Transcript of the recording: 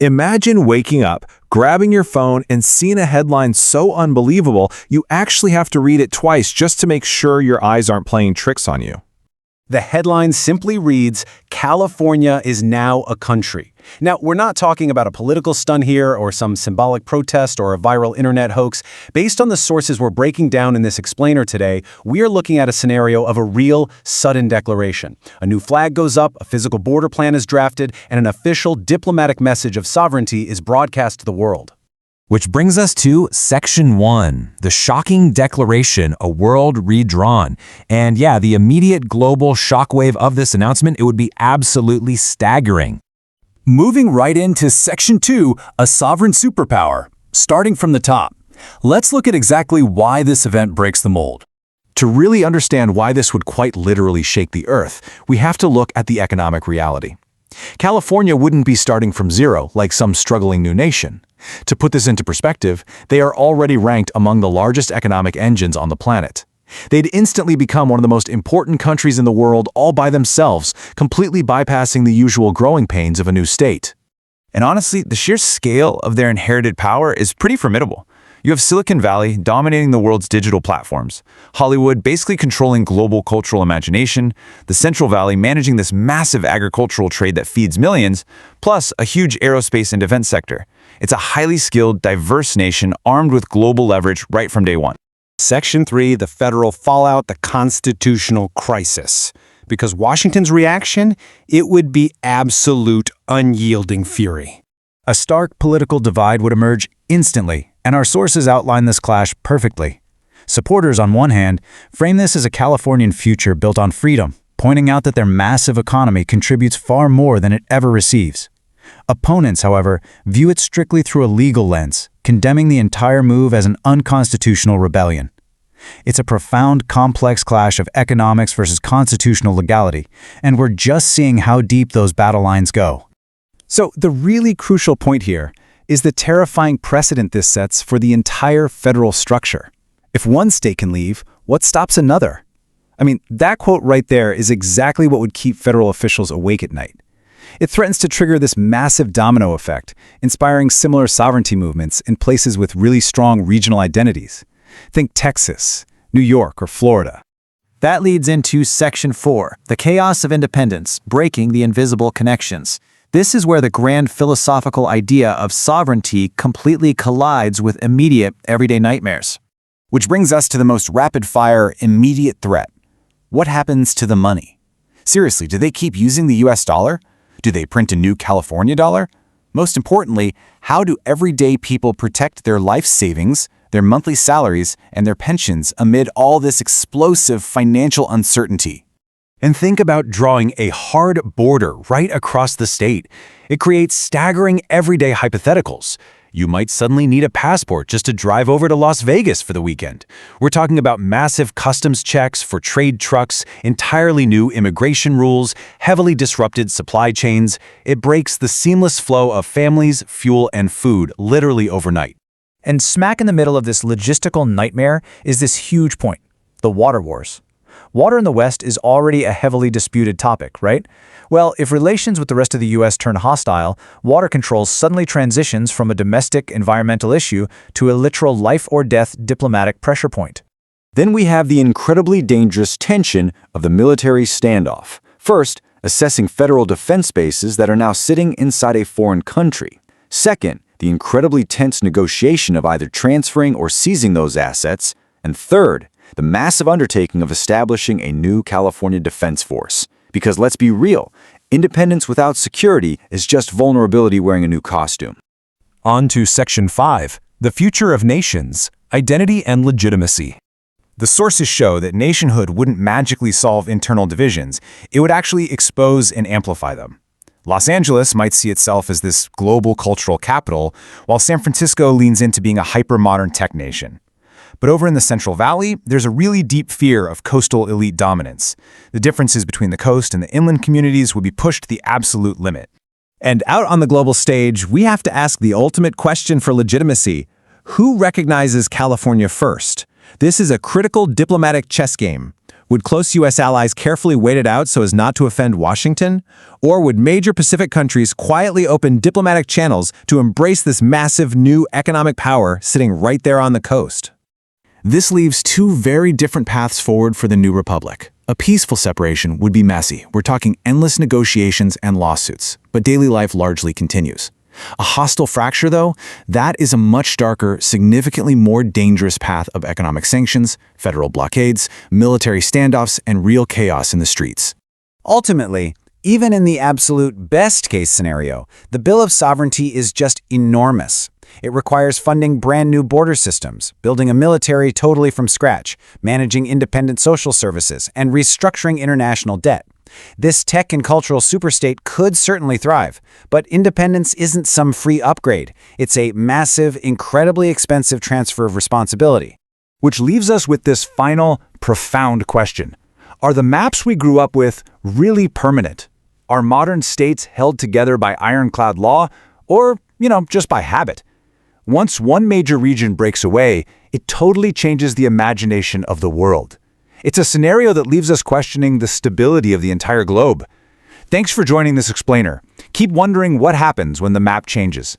Imagine waking up, grabbing your phone, and seeing a headline so unbelievable you actually have to read it twice just to make sure your eyes aren't playing tricks on you. The headline simply reads, "California is now a country." Now, we're not talking about a political stunt here or some symbolic protest or a viral internet hoax. Based on the sources we're breaking down in this explainer today, we are looking at a scenario of a real, sudden declaration. A new flag goes up, a physical border plan is drafted, and an official diplomatic message of sovereignty is broadcast to the world. Which brings us to Section 1, the shocking declaration, a world redrawn. And yeah, the immediate global shockwave of this announcement, it would be absolutely staggering. Moving right into Section 2, a sovereign superpower. Starting from the top, let's look at exactly why this event breaks the mold. To really understand why this would quite literally shake the earth, we have to look at the economic reality. California wouldn't be starting from zero like some struggling new nation. To put this into perspective, they are already ranked among the largest economic engines on the planet. They'd instantly become one of the most important countries in the world all by themselves, completely bypassing the usual growing pains of a new state. And honestly, the sheer scale of their inherited power is pretty formidable. You have Silicon Valley dominating the world's digital platforms, Hollywood basically controlling global cultural imagination, the Central Valley managing this massive agricultural trade that feeds millions, plus a huge aerospace and defense sector. It's a highly skilled, diverse nation armed with global leverage right from day one. Section 3, the federal fallout, the constitutional crisis. Because Washington's reaction, it would be absolute unyielding fury. A stark political divide would emerge instantly, and our sources outline this clash perfectly. Supporters, on one hand, frame this as a Californian future built on freedom, pointing out that their massive economy contributes far more than it ever receives. Opponents, however, view it strictly through a legal lens, condemning the entire move as an unconstitutional rebellion. It's a profound, complex clash of economics versus constitutional legality, and we're just seeing how deep those battle lines go. So the really crucial point here is the terrifying precedent this sets for the entire federal structure. If one state can leave, what stops another? I mean, that quote right there is exactly what would keep federal officials awake at night. It threatens to trigger this massive domino effect, inspiring similar sovereignty movements in places with really strong regional identities. Think Texas, New York, or Florida. That leads into Section 4, the chaos of independence, breaking the invisible connections. This is where the grand philosophical idea of sovereignty completely collides with immediate, everyday nightmares. Which brings us to the most rapid-fire, immediate threat. What happens to the money? Seriously, do they keep using the US dollar? Do they print a new California dollar? Most importantly, how do everyday people protect their life savings, their monthly salaries, and their pensions amid all this explosive financial uncertainty? And think about drawing a hard border right across the state. It creates staggering everyday hypotheticals. You might suddenly need a passport just to drive over to Las Vegas for the weekend. We're talking about massive customs checks for trade trucks, entirely new immigration rules, heavily disrupted supply chains. It breaks the seamless flow of families, fuel, and food literally overnight. And smack in the middle of this logistical nightmare is this huge point, the water wars. Water in the West is already a heavily disputed topic, right? Well, if relations with the rest of the U.S. turn hostile, water control suddenly transitions from a domestic environmental issue to a literal life-or-death diplomatic pressure point. Then we have the incredibly dangerous tension of the military standoff. First, assessing federal defense bases that are now sitting inside a foreign country. Second, the incredibly tense negotiation of either transferring or seizing those assets. And third, the massive undertaking of establishing a new California Defense Force. Because let's be real, independence without security is just vulnerability wearing a new costume. On to Section 5, the future of nations, identity and legitimacy. The sources show that nationhood wouldn't magically solve internal divisions, it would actually expose and amplify them. Los Angeles might see itself as this global cultural capital, while San Francisco leans into being a hyper-modern tech nation. But over in the Central Valley, there's a really deep fear of coastal elite dominance. The differences between the coast and the inland communities would be pushed to the absolute limit. And out on the global stage, we have to ask the ultimate question for legitimacy. Who recognizes California first? This is a critical diplomatic chess game. Would close U.S. allies carefully wait it out so as not to offend Washington? Or would major Pacific countries quietly open diplomatic channels to embrace this massive new economic power sitting right there on the coast? This leaves two very different paths forward for the new republic. A peaceful separation would be messy. We're talking endless negotiations and lawsuits, but daily life largely continues. A hostile fracture, though, that is a much darker, significantly more dangerous path of economic sanctions, federal blockades, military standoffs, and real chaos in the streets. Ultimately, even in the absolute best-case scenario, the Bill of Sovereignty is just enormous. It requires funding brand new border systems, building a military totally from scratch, managing independent social services, and restructuring international debt. This tech and cultural superstate could certainly thrive, but independence isn't some free upgrade. It's a massive, incredibly expensive transfer of responsibility. Which leaves us with this final, profound question. Are the maps we grew up with really permanent? Are modern states held together by ironclad law or, just by habit? Once one major region breaks away, it totally changes the imagination of the world. It's a scenario that leaves us questioning the stability of the entire globe. Thanks for joining this explainer. Keep wondering what happens when the map changes.